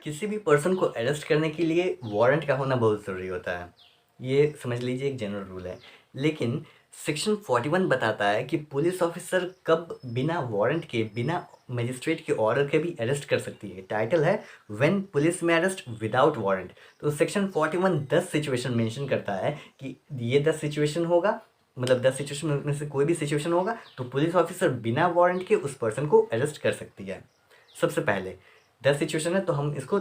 किसी भी पर्सन को अरेस्ट करने के लिए वारंट का होना बहुत ज़रूरी होता है। ये समझ लीजिए एक जनरल रूल है। लेकिन सेक्शन 41 बताता है कि पुलिस ऑफिसर कब बिना वारंट के, बिना मजिस्ट्रेट के ऑर्डर के भी अरेस्ट कर सकती है। टाइटल है व्हेन पुलिस में अरेस्ट विदाउट वारंट। तो सेक्शन 41 10 सिचुएशन मेंशन करता है कि ये 10 सिचुएशन होगा, मतलब 10 सिचुएशन में से कोई भी सिचुएशन होगा तो पुलिस ऑफिसर बिना वारंट के उस पर्सन को अरेस्ट कर सकती है। सबसे पहले 10 सिचुएशन है तो हम इसको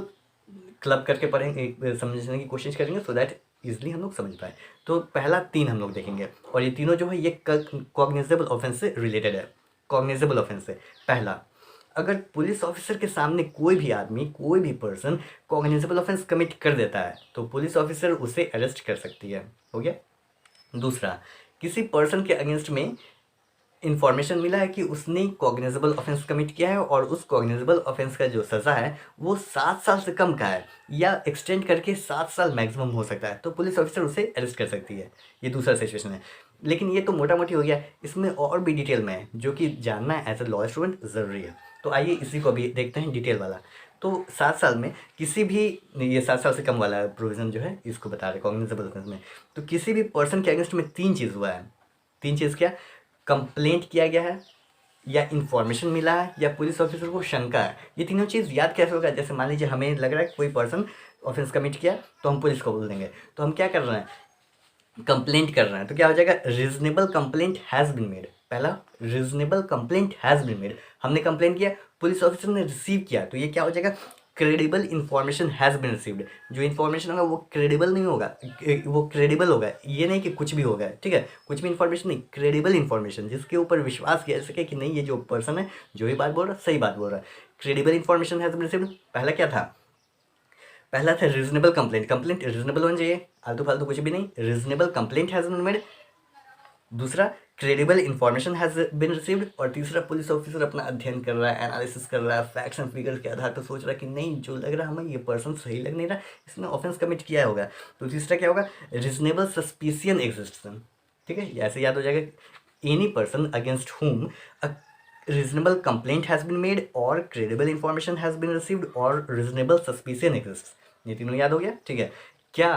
क्लब करके पढ़ेंगे, समझने की कोशिश करेंगे सो दैट इजली हम लोग समझ पाए। तो पहला 3 हम लोग देखेंगे और ये तीनों जो है ये कॉग्निजेबल ऑफेंस से रिलेटेड है। कॉग्निजेबल ऑफेंस से पहला, अगर पुलिस ऑफिसर के सामने कोई भी आदमी, कोई भी पर्सन कॉग्निजेबल ऑफेंस कमिट कर देता है तो पुलिस ऑफिसर उसे अरेस्ट कर सकती है। हो गया। दूसरा, किसी पर्सन के अगेंस्ट में इन्फॉर्मेशन मिला है कि उसने कॉग्निजेबल ऑफेंस कमिट किया है और उस कॉग्निजेबल ऑफेंस का जो सज़ा है वो 7 साल से कम का है या एक्सटेंड करके 7 साल मैक्सिमम हो सकता है तो पुलिस ऑफिसर उसे अरेस्ट कर सकती है। ये दूसरा सिचुएशन है। लेकिन ये तो मोटा मोटी हो गया, इसमें और भी डिटेल में है जो कि जानना एज ए लॉ स्टूडेंट ज़रूरी है। तो आइए इसी को भी देखते हैं डिटेल वाला। तो 7 साल में किसी भी, ये 7 साल से कम वाला प्रोविज़न जो है इसको बता रहे कॉग्निजेबल ऑफेंस में, तो किसी भी पर्सन के अगेंस्ट में 3 चीज़ हुआ है। 3 चीज़ क्या? कंप्लेंट किया गया है, या इन्फॉर्मेशन मिला है, या पुलिस ऑफिसर को शंका है। ये तीनों चीज़ याद कैसे होगा? जैसे मान लीजिए हमें लग रहा है कोई पर्सन ऑफेंस कमिट किया तो हम पुलिस को बोल देंगे, तो हम क्या कर रहे हैं? कंप्लेंट कर रहे हैं। तो क्या हो जाएगा? Reasonable complaint has been made. पहला, reasonable complaint has been made, हमने कंप्लेंट किया, पुलिस ऑफिसर ने रिसीव किया, तो ये क्या हो जाएगा? Credible information has been received. जो इन्फॉर्मेशन होगा वो क्रेडिबल नहीं होगा, वो क्रेडिबल होगा, ये नहीं कि कुछ भी होगा। ठीक है, कुछ भी इन्फॉर्मेशन नहीं, क्रेडिबल इन्फॉर्मेशन जिसके ऊपर विश्वास किया जा सके कि नहीं ये जो पर्सन है जो भी बात बोल रहा है सही बात बोल रहा है। Credible information has been received. पहला क्या था? पहला था रीजनेबल कंप्लेंट। कंप्लेंट रीजनेबल होनी चाहिए, आलतू फालतू कुछ भी नहीं। Reasonable complaint has been made. दूसरा, credible information has been received. और तीसरा, पुलिस ऑफिसर अपना अध्ययन कर रहा है, एनालिसिस कर रहा है, फैक्ट्स एंड फिगर्स के आधार पर सोच रहा है कि नहीं जो लग रहा है हमें ये पर्सन सही लग नहीं रहा, इसने ऑफेंस कमिट किया होगा। तो तीसरा क्या होगा? Reasonable suspicion exists. ठीक है, ऐसे याद हो जाएगा। Any person against whom a reasonable complaint has been made or credible information has been received or reasonable suspicion exists। ये तीनों याद हो गया। ठीक है, क्या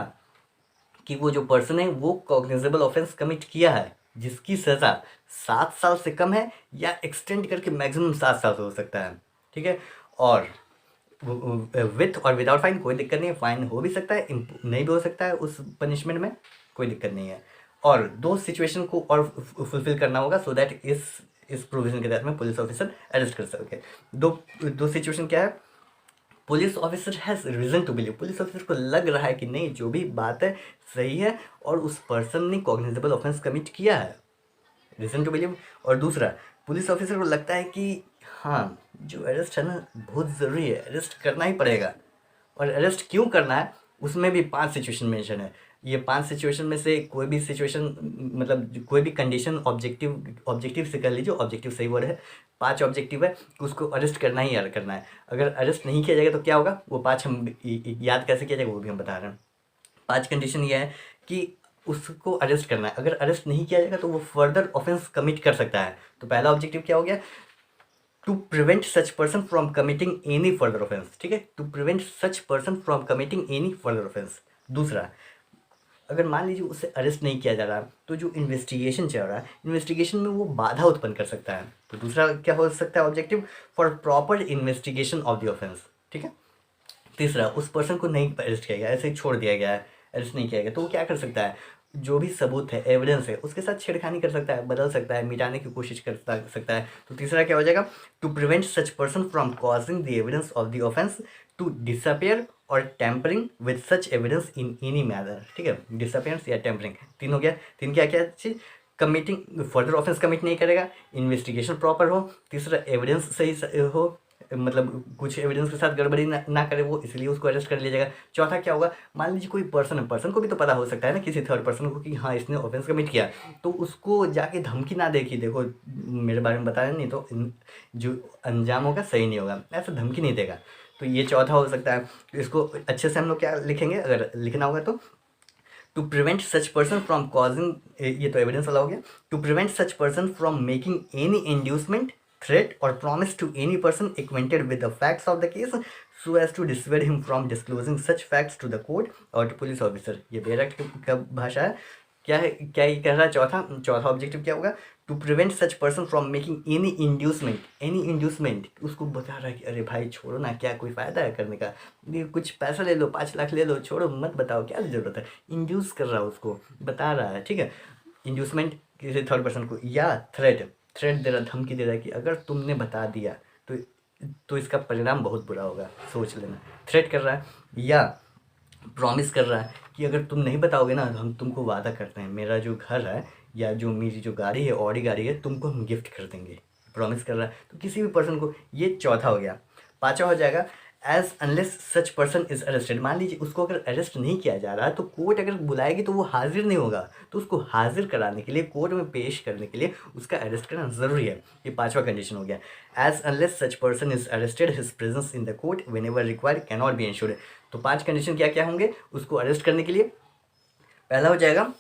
कि वो जो पर्सन है वो कॉग्निजेबल ऑफेंस कमिट किया है जिसकी सज़ा 7 साल से कम है या एक्सटेंड करके मैक्सिमम 7 साल से हो सकता है। ठीक है, और विथ और विदाउट फाइन कोई दिक्कत नहीं है, फाइन हो भी सकता है, नहीं भी हो सकता है, उस पनिशमेंट में कोई दिक्कत नहीं है। और 2 सिचुएशन को और फुलफिल करना होगा सो दैट इस प्रोविजन के तहत में पुलिस ऑफिसर अरेस्ट कर सके। दो सिचुएशन क्या है? Police officer has reason to believe, police officer को लग रहा है कि नहीं जो भी बात है सही है और उस पर्सन ने कॉग्निजेबल ऑफेंस कमिट किया है, रीज़न टू बिलीव। और दूसरा, पुलिस ऑफिसर को लगता है कि हाँ जो अरेस्ट है ना बहुत ज़रूरी है, अरेस्ट करना ही पड़ेगा। और अरेस्ट क्यों करना है उसमें भी 5 सिचुएशन मेंशन है। ये 5 सिचुएशन में से कोई भी सिचुएशन, मतलब कोई भी कंडीशन ऑब्जेक्टिव से कर लीजिए, ऑब्जेक्टिव सही वर्ड है। 5 ऑब्जेक्टिव है कि उसको अरेस्ट करना ही यार करना है। अगर अरेस्ट नहीं किया जाएगा तो क्या होगा? वो 5 हम याद कैसे किया जाएगा वो भी हम बता रहे हैं। 5 कंडीशन ये है कि उसको अरेस्ट करना है, अगर अरेस्ट नहीं किया जाएगा तो वो फर्दर ऑफेंस कमिट कर सकता है। तो पहला ऑब्जेक्टिव क्या हो गया? To prevent such person from committing any further offence. ठीक है, to prevent such person from committing any further offence. दूसरा, अगर मान लीजिए उसे अरेस्ट नहीं किया जा रहा तो जो इन्वेस्टिगेशन चल रहा है, इन्वेस्टिगेशन में वो बाधा उत्पन्न कर सकता है। तो दूसरा क्या हो सकता है objective? For proper investigation of the offence. ठीक है। तीसरा, उस पर्सन को नहीं अरेस्ट किया गया, ऐसे ही छोड़ दिया गया है, अरेस्ट नहीं किया गया, तो वो क्या कर सकता है? जो भी सबूत है, एविडेंस है, उसके साथ छेड़खानी कर सकता है, बदल सकता है, मिटाने की कोशिश कर सकता है। तो तीसरा क्या हो जाएगा? To prevent such person from causing the evidence of the offence to disappear और tampering with such evidence in any manner. ठीक है, डिसअपियरेंस या टेम्परिंग, 3 हो गया। 3 क्या क्या चीज़? कमिटिंग फर्दर ऑफेंस कमिट नहीं करेगा, इन्वेस्टिगेशन प्रॉपर हो, तीसरा एविडेंस सही हो, मतलब कुछ एविडेंस के साथ गड़बड़ी ना करे वो, इसलिए उसको अरेस्ट कर लिया जाएगा। चौथा क्या होगा? मान लीजिए कोई पर्सन है, पर्सन को भी तो पता हो सकता है ना किसी थर्ड पर्सन को कि हाँ इसने ऑफेंस कमिट किया, तो उसको जाके धमकी ना देखी, देखो मेरे बारे में बताया नहीं तो जो अंजाम होगा सही नहीं होगा, ऐसा धमकी नहीं देगा। तो ये चौथा हो सकता है। तो इसको अच्छे से हम लोग क्या लिखेंगे अगर लिखना होगा तो? To prevent such person from causing, ये तो एविडेंस वाला हो गया। To prevent such person from making any inducement, threat और promise to any person acquainted with the facts of the case so as to dissuade him from disclosing such facts to the court और to police officer. ये बेरक्ट का भाषा है। क्या है, क्या ये कह रहा है? चौथा ऑब्जेक्टिव क्या होगा? To prevent such person from making any inducement. उसको बता रहा है कि अरे भाई छोड़ो ना, क्या कोई फ़ायदा है करने का, ये कुछ पैसा ले लो, 5 लाख ले लो, छोड़ो मत बताओ, क्या ज़रूरत है। इंड्यूस कर रहा है उसको, बता रहा है, ठीक है। इंड्यूसमेंट किसी थर्ड पर्सन को, या थ्रेट थ्रेट दे रहा, धमकी दे रहा है कि अगर तुमने बता दिया तो इसका परिणाम बहुत बुरा होगा, सोच लेना। थ्रेट कर रहा है, या प्रॉमिस कर रहा है कि अगर तुम नहीं बताओगे ना तो हम तुमको वादा करते हैं, मेरा जो घर है या जो मेरी जो गाड़ी है, ऑडी गाड़ी है, तुमको हम गिफ्ट कर देंगे। प्रॉमिस कर रहा है तो किसी भी पर्सन को, ये चौथा हो गया। पांचवा हो जाएगा as unless such person is arrested. मान लीजिए उसको अगर अरेस्ट नहीं किया जा रहा तो कोर्ट अगर बुलाएगी तो वो हाजिर नहीं होगा, तो उसको हाजिर कराने के लिए, कोर्ट में पेश करने के लिए उसका अरेस्ट करना ज़रूरी है। ये पांचवा कंडीशन हो गया। As unless such person is arrested his presence in the court whenever required can not be ensured. तो 5 कंडीशन क्या क्या होंगे उसको अरेस्ट करने के लिए? पहला हो जाएगा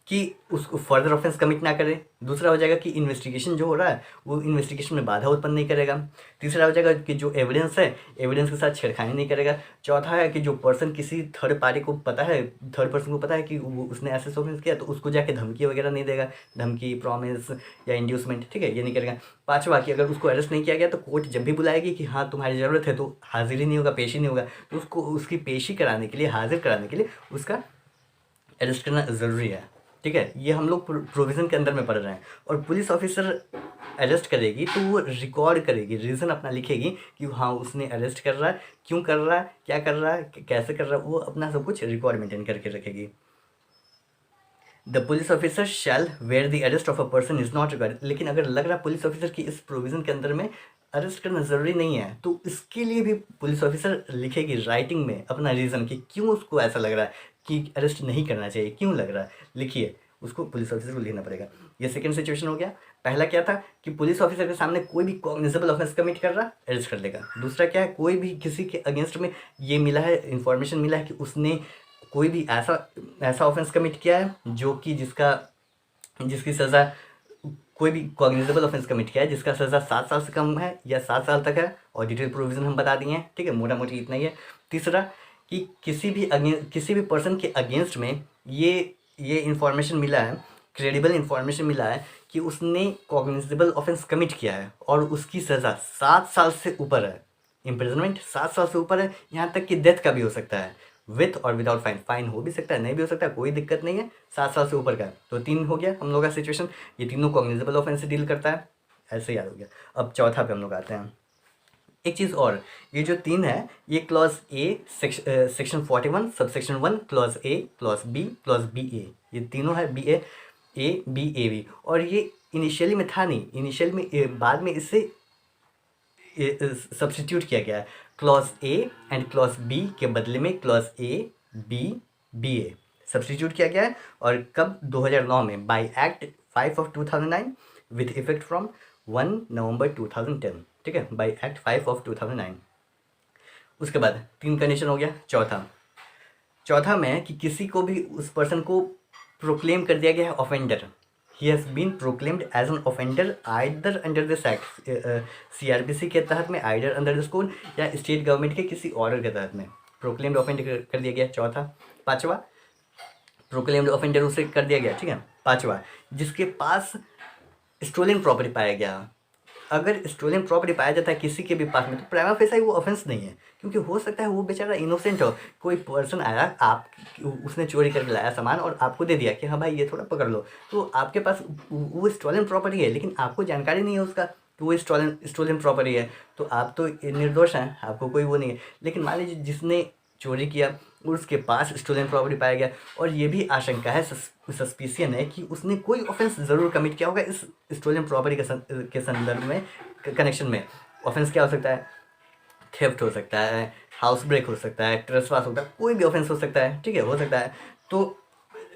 कि उसको फर्दर ऑफेंस कमिट ना करे। दूसरा हो जाएगा कि इन्वेस्टिगेशन जो हो रहा है वो इन्वेस्टिगेशन में बाधा उत्पन्न नहीं करेगा। तीसरा हो जाएगा कि जो एविडेंस है, एविडेंस के साथ छेड़खानी नहीं करेगा। चौथा है कि जो पर्सन, किसी थर्ड पार्टी को पता है, थर्ड पर्सन को पता है कि उसने ऐसे ऑफेंस किया, तो उसको जाके धमकी वगैरह नहीं देगा, धमकी, प्रॉमिस या इंड्यूसमेंट, ठीक है, ये नहीं करेगा। पाँचवा कि अगर उसको अरेस्ट नहीं किया गया तो कोर्ट जब भी बुलाएगी कि हाँ तुम्हारी ज़रूरत है, तो हाजिर ही नहीं होगा, पेश ही नहीं होगा, तो उसको उसकी पेशी कराने के लिए, हाजिर कराने के लिए उसका अरेस्ट करना ज़रूरी है, ठीक है। ये हम लोग प्रोविज़न के अंदर में पढ़ रहे हैं। और पुलिस ऑफिसर अरेस्ट करेगी तो वो रिकॉर्ड करेगी, रीज़न अपना लिखेगी कि हाँ उसने अरेस्ट कर रहा है, क्यों कर रहा है, क्या कर रहा है, कैसे कर रहा है, वो अपना सब कुछ रिकॉर्ड मेंटेन करके रखेगी। The police officer shall where the arrest of a person is not required. लेकिन अगर लग रहा है पुलिस ऑफिसर की इस प्रोविज़न के अंदर में अरेस्ट करना ज़रूरी नहीं है, तो इसके लिए भी पुलिस ऑफिसर लिखेगी राइटिंग में अपना रीज़न कि क्यों उसको ऐसा लग रहा है कि अरेस्ट नहीं करना चाहिए, क्यों लग रहा है, लिखिए, उसको पुलिस ऑफिसर को लिखना पड़ेगा। ये सेकंड सिचुएशन हो गया। पहला क्या था कि पुलिस ऑफिसर के सामने कोई भी कॉग्निजेबल ऑफेंस कमिट कर रहा, अरेस्ट कर लेगा। दूसरा क्या है, कोई भी किसी के अगेंस्ट में ये मिला है, इन्फॉर्मेशन मिला है कि उसने कोई भी ऐसा ऑफेंस कमिट किया है जो कि जिसकी सज़ा, कोई भी कॉग्निजेबल ऑफेंस कमिट किया है जिसका सज़ा 7 साल से कम है या 7 साल तक है, और डिटेल प्रोविज़न हम बता दिए हैं, ठीक है, मोटा मोटी इतना ही है। तीसरा कि किसी भी पर्सन के अगेंस्ट में ये इन्फॉर्मेशन मिला है, क्रेडिबल इन्फॉर्मेशन मिला है कि उसने कॉग्निजेबल ऑफेंस कमिट किया है और उसकी सज़ा 7 साल से ऊपर है, इम्प्रिजनमेंट 7 साल से ऊपर है, यहाँ तक कि डेथ का भी हो सकता है, विथ और विदाउट फाइन। फाइन हो भी सकता है, नहीं भी हो सकता है, कोई दिक्कत नहीं है, 7 साल से ऊपर का। तो 3 हो गया हम लोग का सिचुएशन, ये तीनों कॉग्निजेबल ऑफेंस से डील करता है, ऐसे याद हो गया। अब चौथा पे हम लोग आते हैं। एक चीज़ और, ये जो 3 है ये clause A section 41 subsection 1 clause A clause B clause B A, ये तीनों है B A B A B. और ये इनिशियली में था नहीं, इनिशियल में बाद में इससे सब्स्टिट्यूट किया गया है। Clause A and clause B के बदले में clause A B B A substitute किया गया है। और कब? 2009 में by act 5 of 2009 with effect from 1 November 2010, ठीक है, बाय एक्ट 5 ऑफ 2009। उसके बाद 3 कंडीशन हो गया। चौथा में कि किसी को भी, उस पर्सन को प्रोक्लेम कर दिया गया है ऑफेंडर, ही has been proclaimed as an offender either under this act, CRPC के तहत में, आइदर अंडर दिस कोड, या स्टेट गवर्नमेंट के किसी ऑर्डर के तहत में प्रोक्लेम्ड ऑफेंडर कर दिया गया। चौथा। पाँचवा, प्रोक्लेम्ड ऑफेंडर उसे कर दिया गया, ठीक है। पाँचवा, जिसके पास स्टोलन प्रॉपर्टी पाया गया, अगर स्टोलन प्रॉपर्टी पाया जाता है किसी के भी पास में, तो प्राइमा फेसाई वो ऑफेंस नहीं है, क्योंकि हो सकता है वो बेचारा इनोसेंट हो, कोई पर्सन आया, उसने चोरी करके लाया सामान और आपको दे दिया कि हाँ भाई ये थोड़ा पकड़ लो, तो आपके पास वो स्टोलन प्रॉपर्टी है, लेकिन आपको जानकारी नहीं है उसका, तो वो स्टोलन प्रॉपर्टी है, तो आप तो निर्दोष हैं, आपको कोई वो नहीं है। लेकिन मान लीजिए जिसने चोरी किया और उसके पास स्टोलन प्रॉपर्टी पाया गया, और ये भी आशंका है, सस्पिशियन है कि उसने कोई ऑफेंस ज़रूर कमिट किया होगा इस स्टोलन प्रॉपर्टी के संदर्भ में, कनेक्शन में। ऑफेंस क्या हो सकता है? थेफ्ट हो सकता है, हाउस ब्रेक हो सकता है, ट्रेसपास होता है, कोई भी ऑफेंस हो सकता है, ठीक है, हो सकता है। तो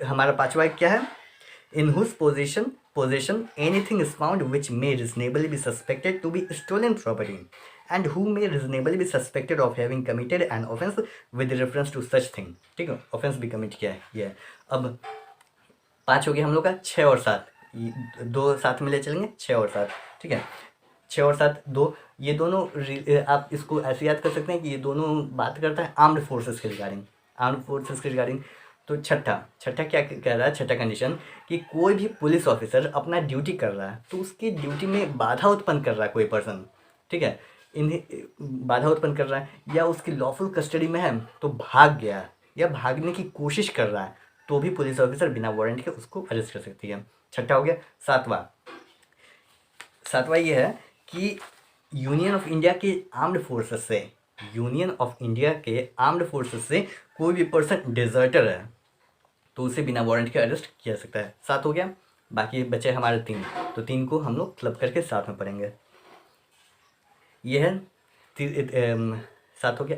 हमारा पाँचवा क्या है? In whose possession anything is found which may reasonably be suspected to be stolen property and who may reasonably be suspected of having committed an offense with reference to such thing, ठीक है, offence भी commit किया है ये। अब 5 हो गया हम लोग का। 6 और 7, 2 साथ में ले चलेंगे, 6 और 7, ठीक है। 6 और 7 2, ये दोनों आप इसको ऐसे याद कर सकते हैं कि ये दोनों बात करता है आर्म्ड फोर्सेस के रिगार्डिंग, आर्म्ड फोर्सेस के रिगार्डिंग। तो छठा छठा क्या कह रहा है, छठा कंडीशन कि कोई भी पुलिस ऑफिसर अपना ड्यूटी कर रहा है तो उसकी ड्यूटी में बाधा उत्पन्न कर रहा है कोई पर्सन, ठीक है, इन्हें बाधा उत्पन्न कर रहा है या उसकी लॉफुल कस्टडी में है तो भाग गया या भागने की कोशिश कर रहा है, तो भी पुलिस ऑफिसर बिना वारंट के उसको अरेस्ट कर सकती है। छठा हो गया। सातवां ये है कि यूनियन ऑफ इंडिया के आर्म्ड फोर्सेस से, यूनियन ऑफ इंडिया के आर्म्ड फोर्सेस से कोई भी पर्सन डिजर्टर है तो उसे बिना वारंट के अरेस्ट किया सकता है। 7 हो गया। बाकी बचे हमारे 3, तो 3 को हम लोग क्लब करके साथ में पढ़ेंगे। ये है 7 हो गया।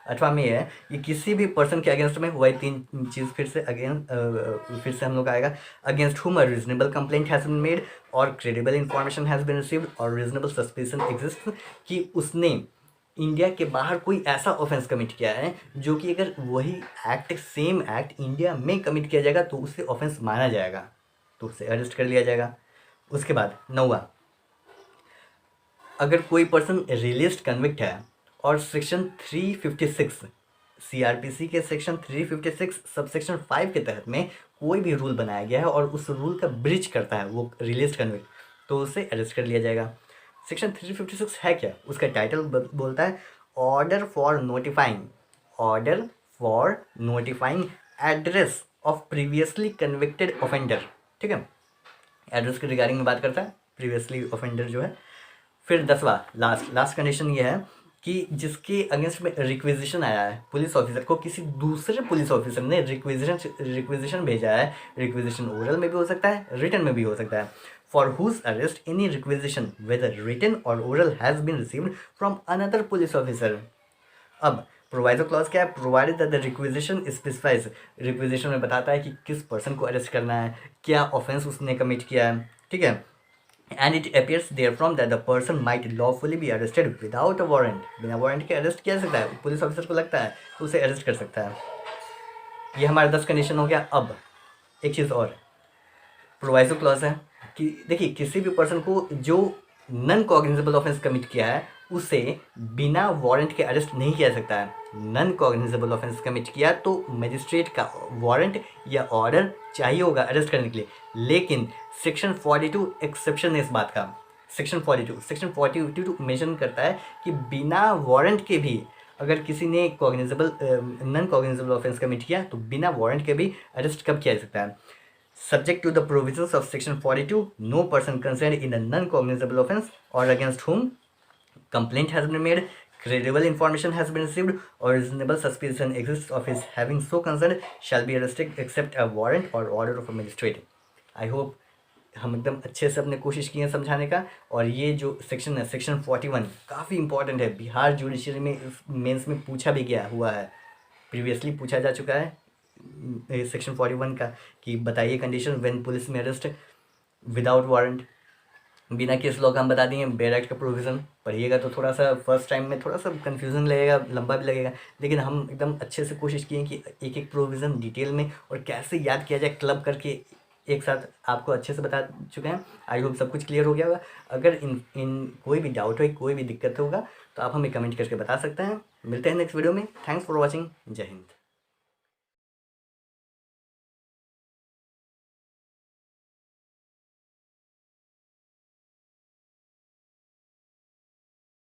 8वां में ये है कि किसी भी पर्सन के अगेंस्ट में वही 3 चीज़ फिर से हम लोग आएगा, against whom a reasonable complaint has been made और credible information has been received और रीजनेबल सस्पिशन एग्जिस्ट, कि उसने इंडिया के बाहर कोई ऐसा ऑफेंस कमिट किया है जो कि अगर वही एक्ट, सेम एक्ट इंडिया में कमिट किया जाएगा तो उससे ऑफेंस माना जाएगा, तो उसे अरेस्ट कर लिया जाएगा। उसके बाद 9वां, अगर कोई पर्सन रिलीज्ड कन्विक्ट है और सेक्शन 356 सीआरपीसी के सेक्शन 356 सबसेक्शन 5 के तहत में कोई भी रूल बनाया गया है और उस रूल का ब्रीच करता है वो रिलीज्ड कन्विक्ट, तो उसे अरेस्ट कर लिया जाएगा। सेक्शन 356 है क्या, उसका टाइटल बोलता है order for notifying address of previously convicted offender, ठीक है, एड्रेस के रिगार्डिंग में बात करता है प्रीवियसली ऑफेंडर जो है। फिर 10वां लास्ट कंडीशन ये है कि जिसके अगेंस्ट में रिक्विजिशन आया है, पुलिस ऑफिसर को किसी दूसरे पुलिस ऑफिसर ने रिक्विजिशन भेजा है, रिक्विजिशन ओरल में भी हो सकता है, रिटन में भी हो सकता है, for whose arrest any requisition whether written और oral has been received from another police officer. अब प्रोवाइजो क्लॉज क्या है, provided that the requisition specifies, requisition में बताता है कि किस पर्सन को अरेस्ट करना है, क्या ऑफेंस उसने कमिट किया है, ठीक है, and it appears therefrom that the person might lawfully be arrested without a warrant, बिना वारंट के अरेस्ट किया जा सकता है, पुलिस ऑफिसर को लगता है तो उसे अरेस्ट कर सकता है। ये हमारा 10 कंडीशन हो गया। अब एक चीज़ और प्रोवाइजो क्लॉज है कि देखिए किसी भी पर्सन को जो नॉन कॉग्निजेबल ऑफेंस कमिट किया है उसे बिना वारंट के अरेस्ट नहीं किया जा सकता है। नॉन कॉग्निजेबल ऑफेंस कमिट किया तो मजिस्ट्रेट का वारंट या ऑर्डर चाहिए होगा अरेस्ट करने के लिए, लेकिन सेक्शन 42 एक्सेप्शन है इस बात का। सेक्शन 42 मेंशन करता है कि बिना वारंट के भी अगर किसी ने नॉन कॉग्निजेबल ऑफेंस कमिट किया तो बिना वारंट के भी अरेस्ट कब किया जा सकता है। Subject to the provisions of section 42, no person concerned in a non-cognizable offence or against whom complaint has been made, credible information has been received, or reasonable suspicion exists of his having so concerned shall be arrested except a warrant or order of a magistrate. I hope हम एकदम अच्छे से अपने कोशिश की है समझाने का। और ये जो सेक्शन है सेक्शन 41 काफ़ी इंपॉर्टेंट है, बिहार जुडिशरी में मेंस में पूछा भी गया हुआ है, प्रीवियसली पूछा जा चुका है सेक्शन 41 का कि बताइए कंडीशन व्हेन पुलिस में अरेस्ट विदाउट वारंट, बिना केस लॉ का हम बता दिए। बेयर एक्ट का प्रोविज़न पढ़िएगा तो थोड़ा सा फर्स्ट टाइम में थोड़ा सा कन्फ्यूजन लगेगा, लंबा भी लगेगा, लेकिन हम एकदम अच्छे से कोशिश किए कि एक एक प्रोविज़न डिटेल में और कैसे याद किया जाए क्लब करके एक साथ आपको अच्छे से बता चुके हैं। आई होप सब कुछ क्लियर हो गया होगा। अगर इन कोई भी डाउट हो, कोई भी दिक्कत होगा तो आप हमें कमेंट करके बता सकते हैं। मिलते हैं नेक्स्ट वीडियो में। Thanks for watching. जय हिंद।